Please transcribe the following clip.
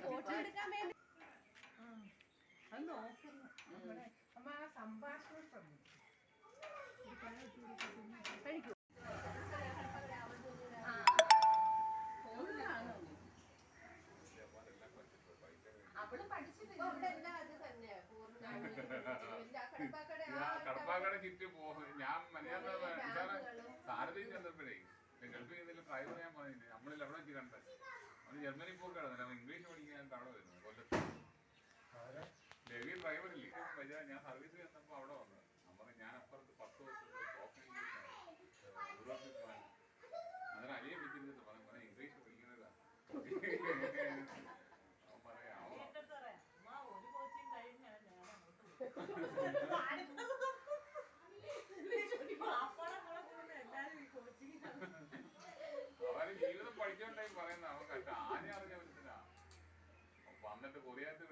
Photo എടുക്കാൻ വേണ്ടി അമ്മ ആ സംഭാഷണം കഴിക്കൂ. കടപ്പാക്കട ചുറ്റി പോകും. ഞാൻ സാരഥി ചെന്നപ്പോഴേ ഗൾഫിൽ ചെയ്യുന്നതിൽ ഡ്രൈവർ ഞാൻ പറഞ്ഞില്ല, നമ്മളിൽ എവിടെ വെച്ച് കണ്ടത് അവന് ജർമ്മനി പോക്കാണ്. അവൻ ഇംഗ്ലീഷ് പഠിക്കാൻ അവിടെ വരുന്നത് കൊല്ലത്ത്. ഡൽഹി ഡ്രൈവറില്ലേ ഞാൻ സർവീസ് ചെന്നപ്പോൾ അവിടെ വന്നത്. നമ്മൾ ഞാൻ അപ്പുറത്ത് 10 ദിവസത്തെ സ്പോക്കൺ ഇംഗ്ലീഷാണ് യൂറോപ്പിൽ പോകാൻ. അന്നേരം അലിയെ വിളിച്ചിരുന്നിട്ട് പറയാം ഇംഗ്ലീഷ് പഠിക്കുന്നതാ. അവൻ പറയാം അവര് ജീവിതം പഠിച്ചോണ്ടായി പറയുന്ന അവൻ കണ്ട ആദ്യം അറിഞ്ഞ മനസ്സിലാ. വന്നിട്ട് കൊറിയാത്ത്